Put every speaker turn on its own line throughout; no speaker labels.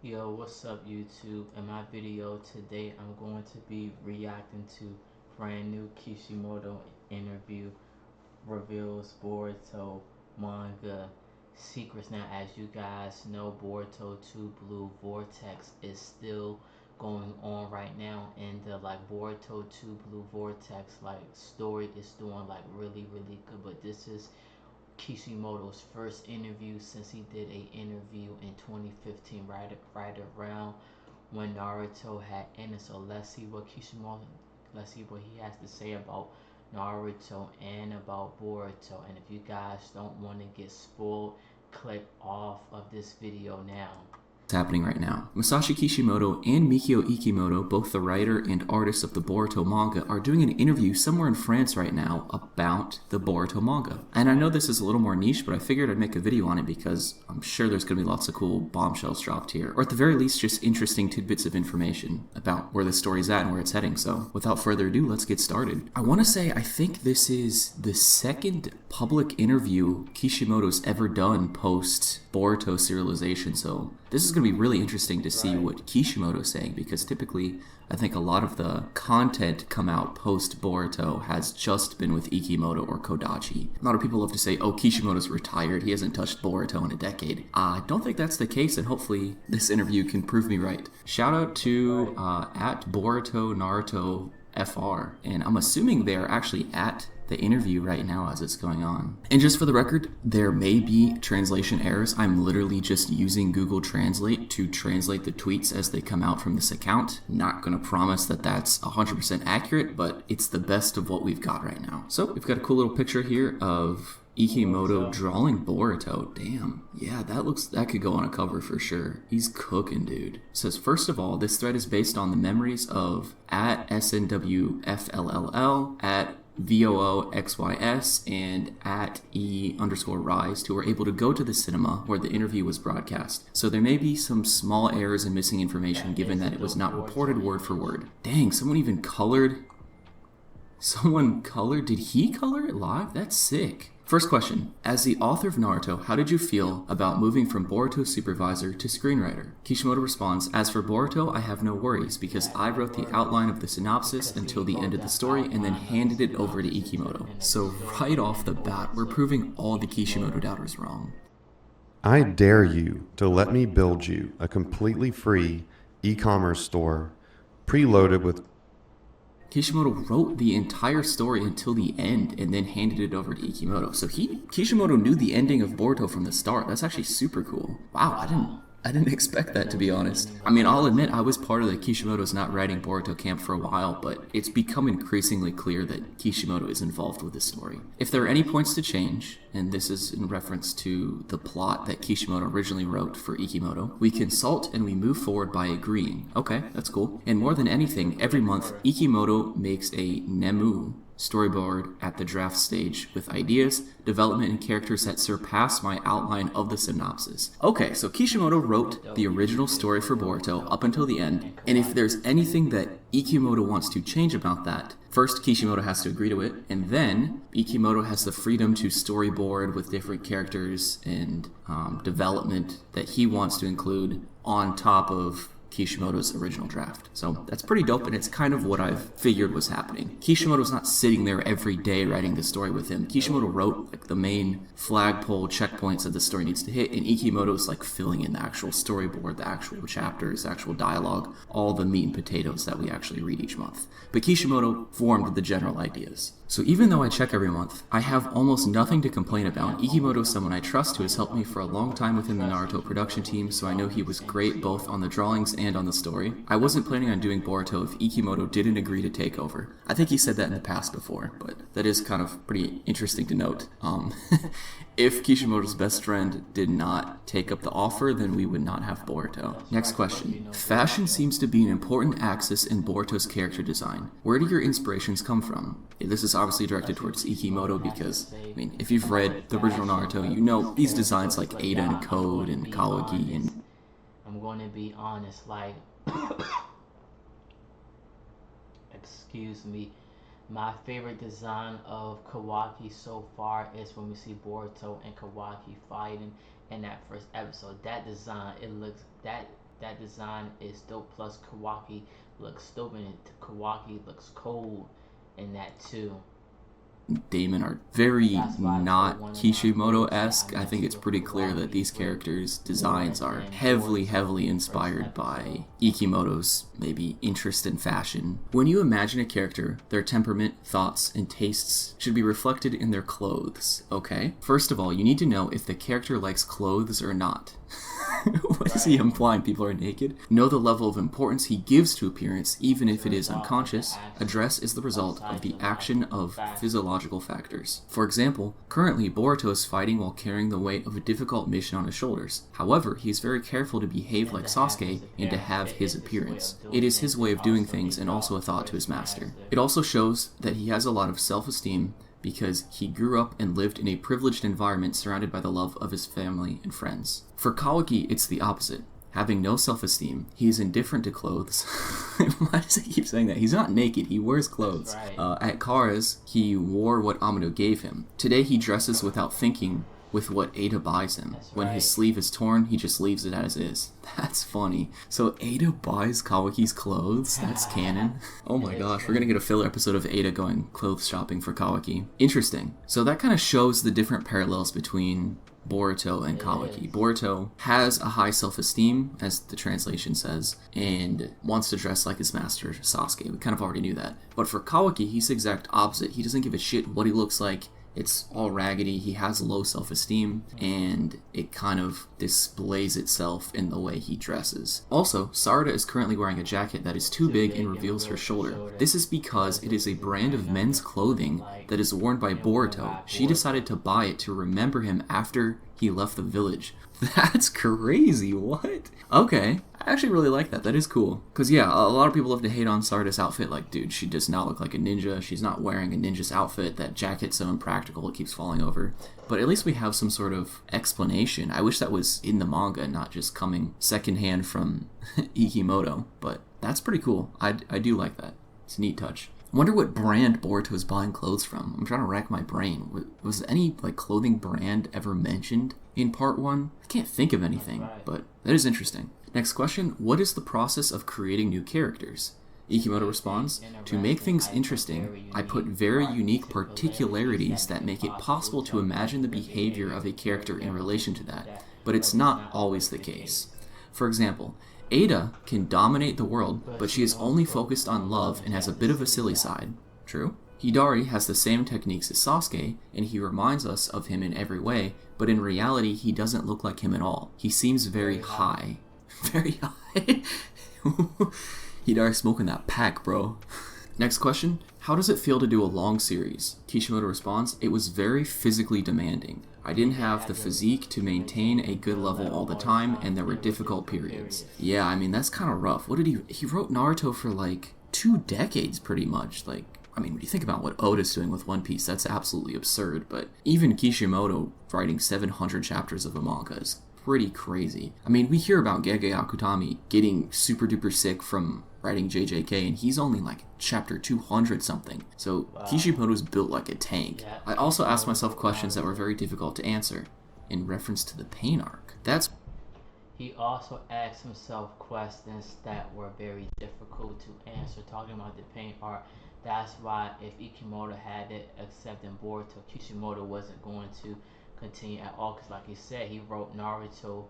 Yo, what's up YouTube? In my video today, I'm going to be reacting to brand new Kishimoto interview reveals Boruto manga secrets. Now, as you guys know, Boruto 2 Blue Vortex is still going on right now, and the Boruto 2 Blue Vortex story is doing really good. But this is Kishimoto's first interview since he did a interview in 2015, right around when Naruto had ended. So let's see what he has to say about Naruto and about Boruto. And if you guys don't want to get spoiled, click off of this video now.
Happening right now. Masashi Kishimoto and Mikio Ikimoto, both the writer and artist of the Boruto manga, are doing an interview somewhere in France right now about the Boruto manga. And I know this is a little more niche, but I figured I'd make a video on it because I'm sure there's going to be lots of cool bombshells dropped here, or at the very least just interesting tidbits of information about where the story's at and where it's heading. So without further ado, let's get started. I want to say I think this is the second public interview Kishimoto's ever done post Boruto serialization, so this is going to be really interesting to see what Kishimoto's saying, because typically I think a lot of the content come out post Boruto has just been with Ikimoto or Kodachi. A lot of people love to say, oh, Kishimoto's retired, he hasn't touched Boruto in a decade. I don't think that's the case, and hopefully this interview can prove me right. Shout out to at Boruto Naruto FR, and I'm assuming they're actually at the interview right now as it's going on. And just for the record, there may be translation errors. I'm literally just using Google Translate to translate the tweets as they come out from this account. Not gonna promise that that's 100% accurate, but it's the best of what we've got right now. So we've got a cool little picture here of Ikimoto drawing Boruto. Damn. Yeah, that could go on a cover for sure. He's cooking, dude. It says, first of all, this thread is based on the memories of at SNWFLLL, at VOOXYS, and at E_Rise, who were able to go to the cinema where the interview was broadcast. So there may be some small errors and missing information given that it was not reported word for word. Dang, someone even colored. Someone colored? Did he color it live? That's sick. First question, as the author of Naruto, how did you feel about moving from Boruto supervisor to screenwriter? Kishimoto responds, as for Boruto, I have no worries because I wrote the outline of the synopsis until the end of the story and then handed it over to Ikimoto. So right off the bat, we're proving all the Kishimoto doubters wrong.
I dare you to let me build you a completely free e-commerce store preloaded with...
Kishimoto wrote the entire story until the end and then handed it over to Ikimoto. So Kishimoto knew the ending of Boruto from the start. That's actually super cool. Wow, I didn't expect that, to be honest. I mean, I'll admit I was part of the Kishimoto's not writing Boruto camp for a while, but it's become increasingly clear that Kishimoto is involved with this story. If there are any points to change, and this is in reference to the plot that Kishimoto originally wrote for Ikimoto, we consult and we move forward by agreeing. Okay, that's cool. And more than anything, every month, Ikimoto makes a Nemu storyboard at the draft stage with ideas, development, and characters that surpass my outline of the synopsis. Okay, so Kishimoto wrote the original story for Boruto up until the end, and if there's anything that Ikimoto wants to change about that, first Kishimoto has to agree to it, and then Ikimoto has the freedom to storyboard with different characters and development that he wants to include on top of Kishimoto's original draft. So that's pretty dope, and it's kind of what I've figured was happening. Kishimoto's not sitting there every day writing the story with him. Kishimoto wrote the main flagpole checkpoints that the story needs to hit, and Ikimoto's filling in the actual storyboard, the actual chapters, the actual dialogue, all the meat and potatoes that we actually read each month. But Kishimoto formed the general ideas. So even though I check every month, I have almost nothing to complain about. Ikimoto is someone I trust who has helped me for a long time within the Naruto production team, so I know he was great both on the drawings and on the story. I wasn't planning on doing Boruto if Ikimoto didn't agree to take over. I think he said that in the past before, but that is kind of pretty interesting to note. If Kishimoto's best friend did not take up the offer, then we would not have Boruto. Next question. Fashion seems to be an important axis in Boruto's character design. Where do your inspirations come from? This is obviously directed towards Ikimoto because, I mean, if you've read the original Naruto, you know these designs like Ada and Code and Kawagi and...
I'm going to be honest, excuse me, my favorite design of Kawaki so far is when we see Boruto and Kawaki fighting in that first episode. That design, that design is dope. Plus, Kawaki looks stupid, and Kawaki looks cold in that too.
Damon are very
That's why I
not
told one of my
Kishimoto-esque.
boys that
I think it's pretty clear that these characters' designs are heavily inspired by Ikimoto's maybe interest in fashion. When you imagine a character, their temperament, thoughts, and tastes should be reflected in their clothes, okay? First of all, you need to know if the character likes clothes or not. What is he implying? People are naked? Know the level of importance he gives to appearance, even if it is unconscious. A dress is the result of the action of physiological factors. For example, currently Boruto is fighting while carrying the weight of a difficult mission on his shoulders. However, he is very careful to behave like Sasuke and to have his appearance. It is his way of doing things and also a thought to his master. It also shows that he has a lot of self-esteem because he grew up and lived in a privileged environment surrounded by the love of his family and friends. For Kawaki, it's the opposite. Having no self-esteem, he is indifferent to clothes. Why does he keep saying that? He's not naked, he wears clothes. At Kara's, he wore what Amado gave him. Today he dresses without thinking with what Ada buys him. When his sleeve is torn, he just leaves it as is. That's funny. So Ada buys Kawaki's clothes? That's canon? Oh my gosh, we're gonna get a filler episode of Ada going clothes shopping for Kawaki. Interesting. So that kind of shows the different parallels between Boruto and Kawaki. Boruto has a high self-esteem, as the translation says, and wants to dress like his master, Sasuke. We kind of already knew that. But for Kawaki, he's the exact opposite. He doesn't give a shit what he looks like. It's all raggedy, he has low self-esteem, and it kind of displays itself in the way he dresses. Also, Sarada is currently wearing a jacket that is too big and reveals her shoulder. This is because it is a brand of men's clothing that is worn by Boruto. She decided to buy it to remember him after he left the village. That's crazy, what? Okay, I actually really like that. That is cool. Because yeah, a lot of people love to hate on Sarada's outfit, like, dude, she does not look like a ninja. She's not wearing a ninja's outfit. That jacket's so impractical, it keeps falling over. But at least we have some sort of explanation. I wish that was in the manga, not just coming secondhand from Ikimoto. But that's pretty cool. I do like that. It's a neat touch. I wonder what brand Boruto is buying clothes from. I'm trying to rack my brain. Was any like clothing brand ever mentioned in part 1? I can't think of anything, but that is interesting. Next question, what is the process of creating new characters? Ikimoto responds, to make things interesting, I put very unique particularities that make it possible to imagine the behavior of a character in relation to that, but it's not always the case. For example, Ada can dominate the world, but she is only focused on love and has a bit of a silly side. True. Hidari has the same techniques as Sasuke, and he reminds us of him in every way, but in reality he doesn't look like him at all. He seems very high. Very high? Hidari smoking that pack, bro. Next question, how does it feel to do a long series? Kishimoto responds, it was very physically demanding. I didn't have the physique to maintain a good level all the time, and there were difficult periods. Yeah, I mean, that's kind of rough. What did he wrote Naruto for like 2 decades pretty much. Like, I mean, when you think about what Oda's doing with One Piece, that's absolutely absurd, but even Kishimoto writing 700 chapters of a manga is pretty crazy. I mean, we hear about Gege Akutami getting super duper sick from writing JJK, and he's only like chapter 200 something. So Kishimoto's built like a tank. I also asked myself questions that were very difficult to answer in reference to the pain arc.
He also asked himself questions that were very difficult to answer, talking about the pain arc. That's why if Ikimoto had it accepting Boruto, Kishimoto wasn't going to continue at all, because like he said, he wrote Naruto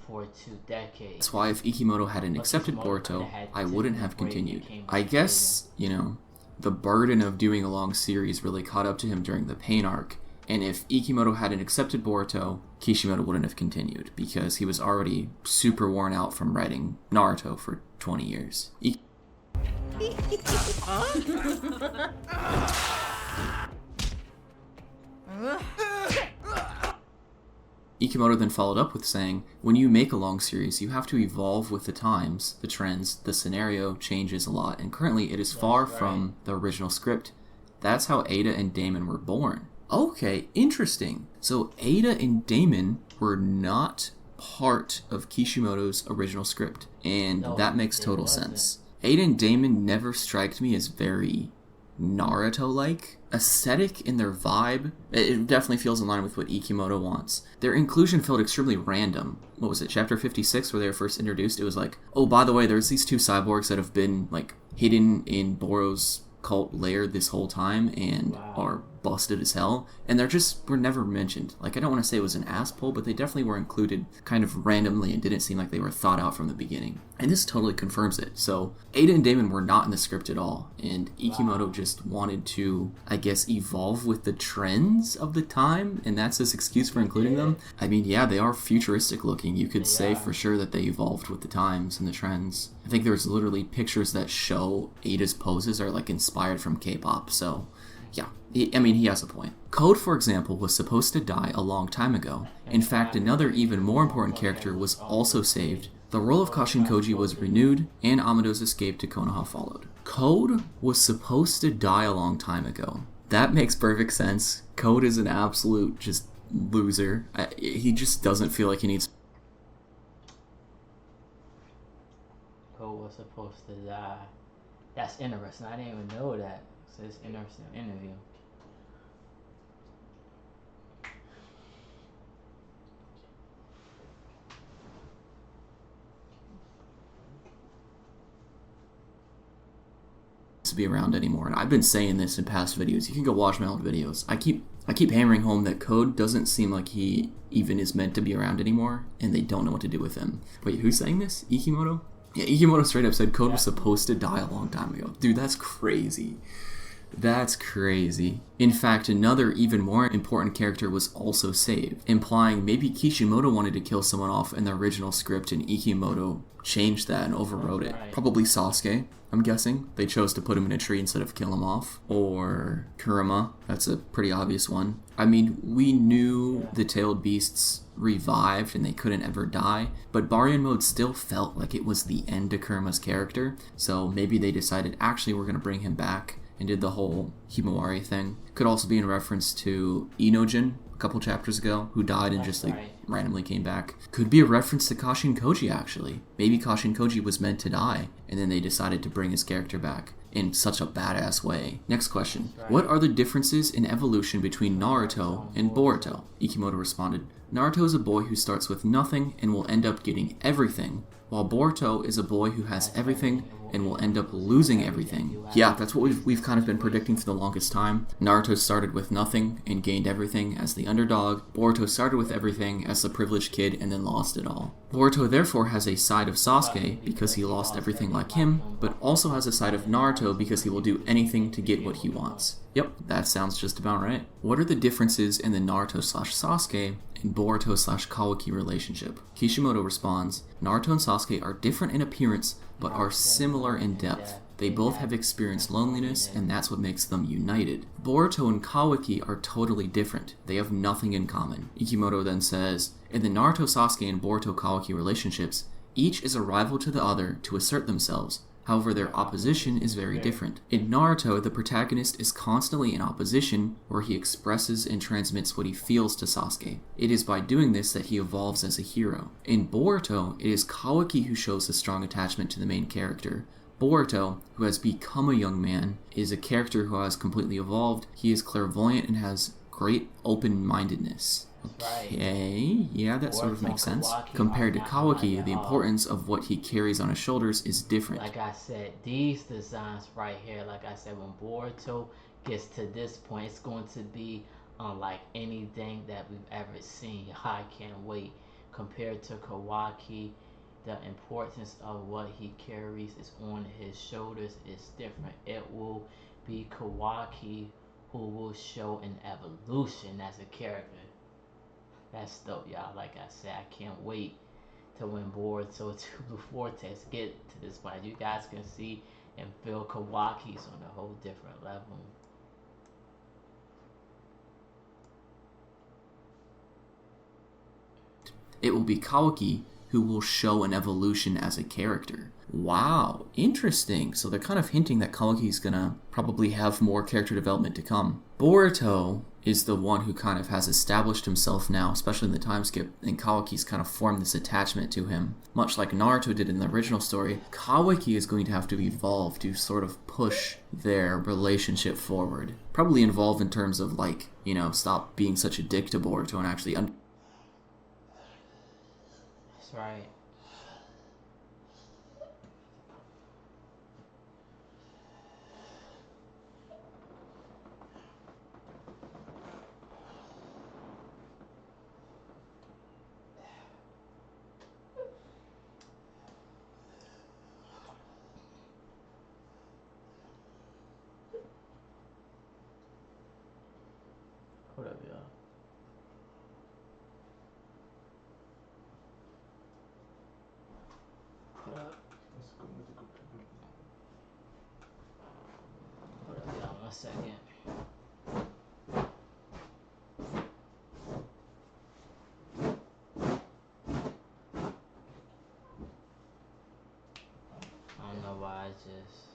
for 2 decades.
That's why if Ikimoto hadn't accepted Boruto, I wouldn't have continued. I guess, you know, the burden of doing a long series really caught up to him during the pain arc, and if Ikimoto hadn't accepted Boruto, Kishimoto wouldn't have continued, because he was already super worn out from writing Naruto for 20 years. Ikimoto then followed up with saying, when you make a long series, you have to evolve with the times, the trends, the scenario changes a lot, and currently it is far from the original script. That's how Ada and Damon were born. Okay, interesting. So Ada and Damon were not part of Kishimoto's original script, and that makes total sense. Ada and Damon never striked me as very Naruto-like. aesthetic and their vibe, it definitely feels in line with what Ikimoto wants. Their inclusion felt extremely random. What was it, chapter 56, where they were first introduced? It was like, oh, by the way, there's these two cyborgs that have been, like, hidden in Boro's cult lair this whole time and are busted as hell, and were never mentioned. Like, I don't want to say it was an ass pull, but they definitely were included kind of randomly and didn't seem like they were thought out from the beginning. And this totally confirms it. So Ada and Damon were not in the script at all, and Ikimoto just wanted to, I guess, evolve with the trends of the time, and that's his excuse for including them. I mean, yeah, they are futuristic looking. You could say for sure that they evolved with the times and the trends. I think there's literally pictures that show Ada's poses are like inspired from K-pop, so yeah, he has a point. Code, for example, was supposed to die a long time ago. In fact, another even more important character was also saved. The role of Kashin Koji was renewed, and Amado's escape to Konoha followed. Code was supposed to die a long time ago. That makes perfect sense. Code is an absolute just loser. He just doesn't feel like he needs...
Code was supposed to die. That's interesting. I didn't even know that. So it's an interesting interview.
to be around anymore, and I've been saying this in past videos. You can go watch my old videos. I keep hammering home that Code doesn't seem like he even is meant to be around anymore, and they don't know what to do with him. Wait, who's saying this? Ikimoto? Yeah, Ikimoto straight up said Code was supposed to die a long time ago. Dude, that's crazy. That's crazy. In fact, another even more important character was also saved, implying maybe Kishimoto wanted to kill someone off in the original script and Ikimoto changed that and overwrote it. Probably Sasuke, I'm guessing. They chose to put him in a tree instead of kill him off. Or Kurama, that's a pretty obvious one. I mean, we knew the tailed beasts revived and they couldn't ever die, but Baryon mode still felt like it was the end to Kurama's character, so maybe they decided actually we're going to bring him back and did the whole Himawari thing. Could also be in reference to Inojin a couple chapters ago, who died and just randomly came back. Could be a reference to Kashin Koji actually. Maybe Kashin Koji was meant to die, and then they decided to bring his character back in such a badass way. Next question. What are the differences in evolution between Naruto and Boruto? Ikimoto responded, Naruto is a boy who starts with nothing and will end up getting everything, while Boruto is a boy who has everything and will end up losing everything. Yeah, that's what we've kind of been predicting for the longest time. Naruto started with nothing and gained everything as the underdog. Boruto started with everything as the privileged kid and then lost it all. Boruto therefore has a side of Sasuke because he lost everything like him, but also has a side of Naruto because he will do anything to get what he wants. Yep, that sounds just about right. What are the differences in the Naruto/Sasuke and Boruto/Kawaki relationship? Kishimoto responds, Naruto and Sasuke are different in appearance, but are similar in depth. They both have experienced loneliness, and that's what makes them united. Boruto and Kawaki are totally different. They have nothing in common. Ikimoto then says, in the Naruto, Sasuke, and Boruto Kawaki relationships, each is a rival to the other to assert themselves. However, their opposition is very different. In Naruto, the protagonist is constantly in opposition, where he expresses and transmits what he feels to Sasuke. It is by doing this that he evolves as a hero. In Boruto, it is Kawaki who shows a strong attachment to the main character. Boruto, who has become a young man, is a character who has completely evolved. He is clairvoyant and has great open-mindedness. Okay, yeah, that sort of makes sense. Compared to Kawaki, the importance of what he carries on his shoulders is different.
Like I said, these designs right here, like I said, when Boruto gets to this point, it's going to be unlike anything that we've ever seen. I can't wait. Compared to Kawaki, the importance of what he carries is on his shoulders is different. It will be Kawaki who will show an evolution as a character. That's dope, y'all. Like I said, I can't wait to when Boruto 2 Vortex get to this point. You guys can see and feel Kawaki's on a whole different level.
It will be Kawaki who will show an evolution as a character. Wow, interesting. So they're kind of hinting that Kawaki's gonna probably have more character development to come. Boruto is the one who kind of has established himself now, especially in the time skip, and Kawaki's kind of formed this attachment to him. Much like Naruto did in the original story, Kawaki is going to have to evolve to sort of push their relationship forward. Probably involve in terms of, like, you know, stop being such a dick to Boruto and actually
That's right. Hold up, y'all. Hold up. Hold up, y'all. 1 second. I don't know why I just.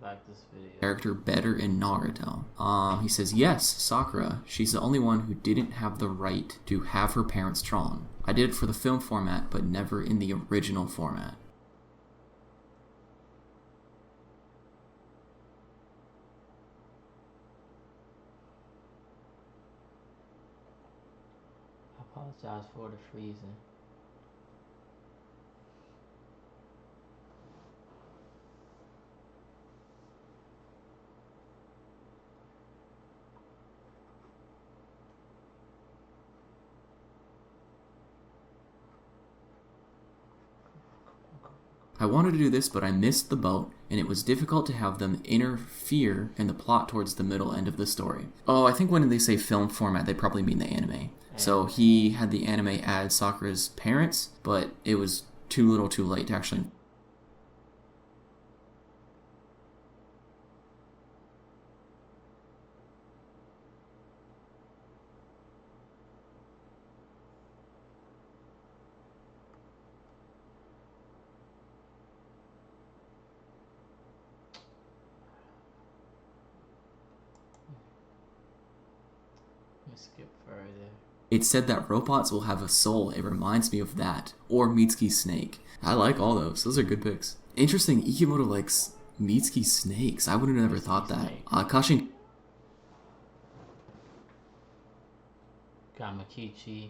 Like this video.
character better in Naruto. He says, yes, Sakura. She's the only one who didn't have the right to have her parents drawn. I did it for the film format, but never in the original format.
I apologize for the freezing.
I wanted to do this, but I missed the boat, and it was difficult to have them interfere in the plot towards the middle end of the story. Oh, I think when they say film format, they probably mean the anime. So he had the anime add Sakura's parents, but it was too little too late to actually...
Let me skip further.
It said that robots will have a soul. It reminds me of that. Or Mitsuki's snake. I like all those. Those are good picks. Interesting, Ikimoto likes Mitsuki's snakes. I would have never thought that. Kashin...
Gamakichi,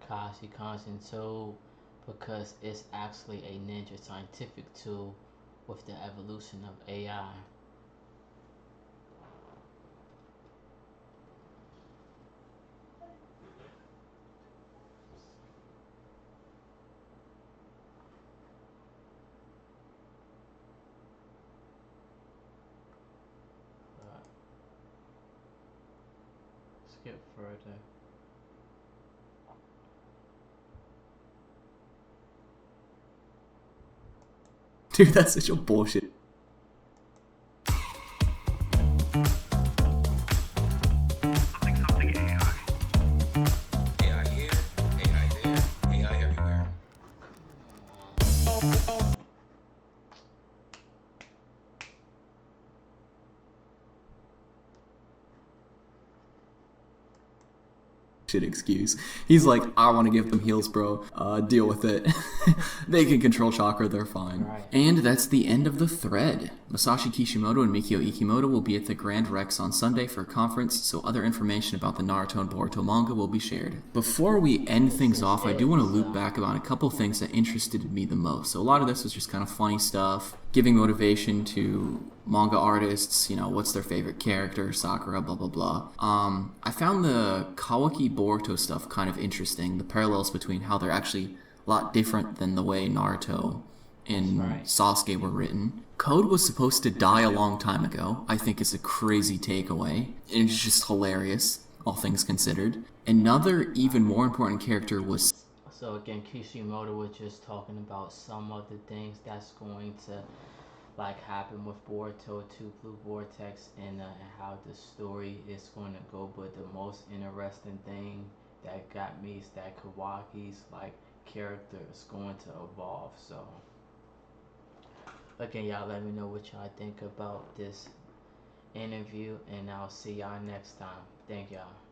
Kashi Constant tool, because it's actually a ninja scientific tool with the evolution of AI. Skip further.
Dude, that's such a bullshit.
Something AI. AI here, AI there, AI everywhere.
Shit excuse. He's like, I want to give them heals, bro. Deal with it. They can control chakra, they're fine.
Right.
And that's the end of the thread. Masashi Kishimoto and Mikio Ikimoto will be at the Grand Rex on Sunday for a conference, so other information about the Naruto and Boruto manga will be shared. Before we end things off, I do want to loop back about a couple things that interested me the most. So a lot of this was just kind of funny stuff, giving motivation to manga artists, you know, what's their favorite character, Sakura, blah, blah, blah. I found the Kawaki Boruto stuff kind of interesting, the parallels between how they're actually a lot different than the way Naruto and
Right.
Sasuke were written. Code was supposed to die a long time ago, I think is a crazy takeaway. And it's just hilarious, all things considered. Another even more important character was...
So again, Kishimoto was just talking about some of the things that's going to like happened with Boruto to Blue Vortex, and how the story is going to go. But the most interesting thing that got me is that Kawaki's like character is going to evolve. So again, y'all let me know what y'all think about this interview, and I'll see y'all next time. Thank y'all.